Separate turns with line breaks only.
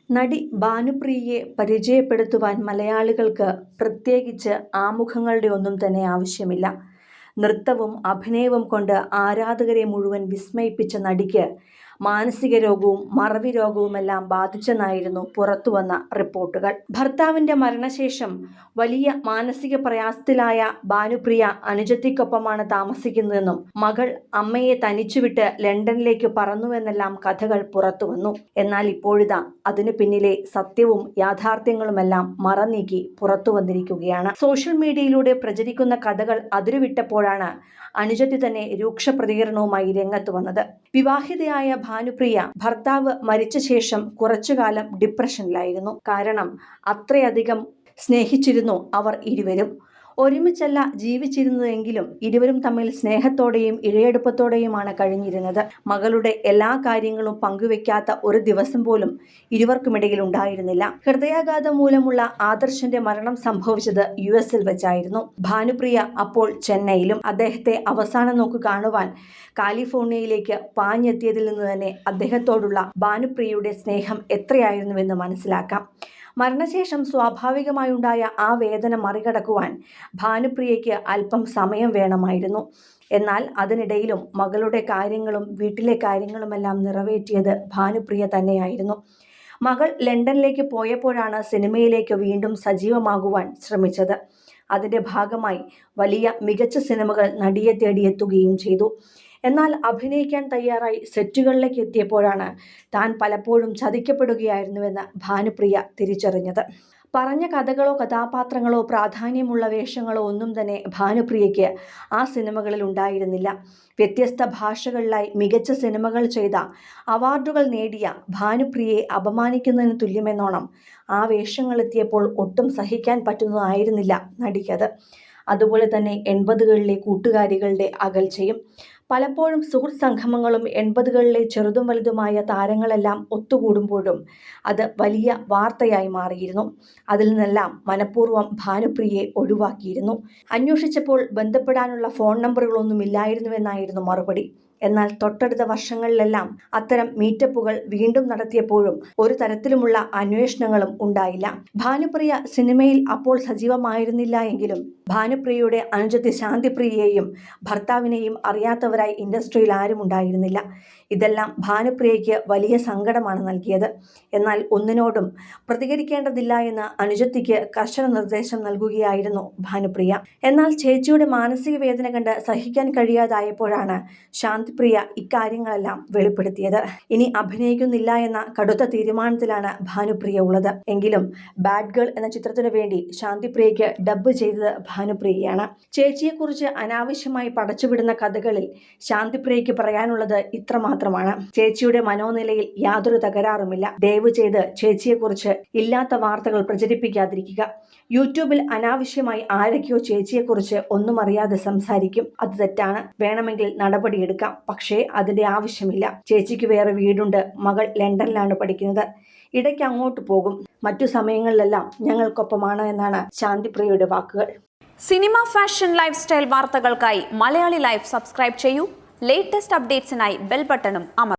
നടി ഭാനുപ്രിയയെ പരിചയപ്പെടുത്തുവാൻ മലയാളികൾക്ക് പ്രത്യേകിച്ച് ആമുഖങ്ങളുടെ ഒന്നും തന്നെ ആവശ്യമില്ല. നൃത്തവും അഭിനയവും കൊണ്ട് ആരാധകരെ മുഴുവൻ വിസ്മയിപ്പിച്ച നടിക്ക് മാനസിക രോഗവും മറവി രോഗവുമെല്ലാം ബാധിച്ചെന്നായിരുന്നു പുറത്തുവന്ന റിപ്പോർട്ടുകൾ. ഭർത്താവിന്റെ മരണശേഷം വലിയ മാനസിക പ്രയാസത്തിലായ ഭാനുപ്രിയ അനുജത്തിക്കൊപ്പമാണ് താമസിക്കുന്നതെന്നും മകൾ അമ്മയെ തനിച്ചുവിട്ട് ലണ്ടനിലേക്ക് പറന്നുവെന്നെല്ലാം കഥകൾ പുറത്തുവന്നു. എന്നാൽ ഇപ്പോഴിതാ അതിനു പിന്നിലെ സത്യവും യാഥാർത്ഥ്യങ്ങളുമെല്ലാം മറനീക്കി പുറത്തുവന്നിരിക്കുകയാണ്. സോഷ്യൽ മീഡിയയിലൂടെ പ്രചരിക്കുന്ന കഥകൾ അതിരുവിട്ടപ്പോഴാണ് അനുജത്തി തന്നെ രൂക്ഷ പ്രതികരണവുമായി രംഗത്ത് വന്നത്. വിവാഹിതയായ ഭാനുപ്രിയ ഭർത്താവ് മരിച്ച ശേഷം കുറച്ചുകാലം ഡിപ്രഷനിലായിരുന്നു. കാരണം അത്രയധികം സ്നേഹിച്ചിരുന്നു അവർ ഇരുവരും. ഒരുമിച്ചല്ല ജീവിച്ചിരുന്നതെങ്കിലും ഇരുവരും തമ്മിൽ സ്നേഹത്തോടെയും ഇഴയെടുപ്പത്തോടെയുമാണ് കഴിഞ്ഞിരുന്നത്. മകളുടെ എല്ലാ കാര്യങ്ങളും പങ്കുവെക്കാത്ത ഒരു ദിവസം പോലും ഇരുവർക്കുമിടയിൽ ഉണ്ടായിരുന്നില്ല. ഹൃദയാഘാതം മൂലമുള്ള ആദർശന്റെ മരണം സംഭവിച്ചത് US-ൽ വെച്ചായിരുന്നു. ഭാനുപ്രിയ അപ്പോൾ ചെന്നൈയിലും. അദ്ദേഹത്തെ അവസാന നോക്ക് കാണുവാൻ കാലിഫോർണിയയിലേക്ക് പാഞ്ഞെത്തിയതിൽ നിന്ന് തന്നെ അദ്ദേഹത്തോടുള്ള ഭാനുപ്രിയയുടെ സ്നേഹം എത്രയായിരുന്നുവെന്ന് മനസ്സിലാക്കാം. മരണശേഷം സ്വാഭാവികമായുണ്ടായ ആ വേദന മറികടക്കുവാൻ ഭാനുപ്രിയയ്ക്ക് അല്പം സമയം വേണമായിരുന്നു. എന്നാൽ അതിനിടയിലും മകളുടെ കാര്യങ്ങളും വീട്ടിലെ കാര്യങ്ങളുമെല്ലാം നിറവേറ്റിയത് ഭാനുപ്രിയ തന്നെയായിരുന്നു. മകൾ ലണ്ടനിലേക്ക് പോയപ്പോഴാണ് സിനിമയിലേക്ക് വീണ്ടും സജീവമാകുവാൻ ശ്രമിച്ചത്. അതിൻ്റെ ഭാഗമായി വലിയ മികച്ച സിനിമകൾ നടിയെ തേടിയെത്തുകയും ചെയ്തു. എന്നാൽ അഭിനയിക്കാൻ തയ്യാറായി സെറ്റുകളിലേക്ക് എത്തിയപ്പോഴാണ് താൻ പലപ്പോഴും ചതിക്കപ്പെടുകയായിരുന്നുവെന്ന് ഭാനുപ്രിയ തിരിച്ചറിഞ്ഞത്. പറഞ്ഞ കഥകളോ കഥാപാത്രങ്ങളോ പ്രാധാന്യമുള്ള വേഷങ്ങളോ ഒന്നും തന്നെ ഭാനുപ്രിയയ്ക്ക് ആ സിനിമകളിൽ ഉണ്ടായിരുന്നില്ല. വ്യത്യസ്ത ഭാഷകളിലായി മികച്ച സിനിമകൾ ചെയ്ത അവാർഡുകൾ നേടിയ ഭാനുപ്രിയയെ അപമാനിക്കുന്നതിന് തുല്യമെന്നോണം ആ വേഷങ്ങളെത്തിയപ്പോൾ ഒട്ടും സഹിക്കാൻ പറ്റുന്നതായിരുന്നില്ല നടിക്കത്. അതുപോലെ തന്നെ 80കളിലെ കൂട്ടുകാരികളുടെ അകൽച്ചയും. പലപ്പോഴും സുഹൃത്ത് സംഗമങ്ങളും 80കളിലെ ചെറുതും വലുതുമായ താരങ്ങളെല്ലാം ഒത്തുകൂടുമ്പോഴും അത് വലിയ വാർത്തയായി മാറിയിരുന്നു. അതിൽ നിന്നെല്ലാം മനഃപൂർവ്വം ഭാനുപ്രിയയെ ഒഴിവാക്കിയിരുന്നു. അന്വേഷിച്ചപ്പോൾ ബന്ധപ്പെടാനുള്ള ഫോൺ നമ്പറുകളൊന്നുമില്ലായിരുന്നുവെന്നായിരുന്നു മറുപടി. എന്നാൽ തൊട്ടടുത്ത വർഷങ്ങളിലെല്ലാം അത്തരം മീറ്റപ്പുകൾ വീണ്ടും നടത്തിയപ്പോഴും ഒരു തരത്തിലുമുള്ള അന്വേഷണങ്ങളും ഉണ്ടായില്ല. ഭാനുപ്രിയ സിനിമയിൽ അപ്പോൾ സജീവമായിരുന്നില്ല എങ്കിലും ഭാനുപ്രിയയുടെ അനുജത്തി ശാന്തിപ്രിയയെയും ഭർത്താവിനെയും അറിയാത്തവരായി ഇൻഡസ്ട്രിയിൽ ആരും ഉണ്ടായിരുന്നില്ല. ഇതെല്ലാം ഭാനുപ്രിയയ്ക്ക് വലിയ സങ്കടമാണ് നൽകിയത്. എന്നാൽ ഒന്നിനോടും പ്രതികരിക്കേണ്ടതില്ല എന്ന് അനുജത്തിക്ക് കർശന നിർദ്ദേശം നൽകുകയായിരുന്നു ഭാനുപ്രിയ. എന്നാൽ ചേച്ചിയുടെ മാനസിക വേദന കണ്ട് സഹിക്കാൻ കഴിയാതായപ്പോഴാണ് ശാന്തിപ്രിയ ഇക്കാര്യങ്ങളെല്ലാം വെളിപ്പെടുത്തിയത്. ഇനി അഭിനയിക്കുന്നില്ല എന്ന കടുത്ത തീരുമാനത്തിലാണ് ഭാനുപ്രിയ ഉള്ളത്. എങ്കിലും ബാഡ് ഗേൾ എന്ന ചിത്രത്തിനു വേണ്ടി ശാന്തിപ്രിയയ്ക്ക് ഡബ്ബ് ചെയ്തത് ഭാനുപ്രിയയാണ്. ചേച്ചിയെക്കുറിച്ച് അനാവശ്യമായി പടച്ചുവിടുന്ന കഥകളിൽ ശാന്തിപ്രിയയ്ക്ക് പറയാനുള്ളത് ഇത്രമാത്രമാണ്: ചേച്ചിയുടെ മനോനിലയിൽ യാതൊരു തകരാറുമില്ല. ദയവ് ചെയ്ത് ചേച്ചിയെക്കുറിച്ച് ഇല്ലാത്ത വാർത്തകൾ പ്രചരിപ്പിക്കാതിരിക്കുക. യൂട്യൂബിൽ അനാവശ്യമായി ആരൊക്കെയോ ചേച്ചിയെക്കുറിച്ച് ഒന്നും അറിയാതെ സംസാരിക്കും. അത് തെറ്റാണ്. വേണമെങ്കിൽ നടപടിയെടുക്കാം. പക്ഷേ അതിന്റെ ആവശ്യമില്ല. ചേച്ചിക്ക് വേറെ വീടുണ്ട്. മകൾ ലണ്ടനിലാണ് പഠിക്കുന്നത്. ഇടയ്ക്ക് അങ്ങോട്ട് പോകും. മറ്റു സമയങ്ങളിലെല്ലാം ഞങ്ങൾക്കൊപ്പമാണ് എന്നാണ് ശാന്തിപ്രിയയുടെ വാക്കുകൾ.
സിനിമ, ഫാഷൻ, ലൈഫ് സ്റ്റൈൽ വാർത്തകൾക്കായി മലയാളി ലൈഫ് സബ്സ്ക്രൈബ് ചെയ്യൂ. ലേറ്റസ്റ്റ് അപ്ഡേറ്റ്സിനായി ബെൽ ബട്ടണും അമർത്തുക.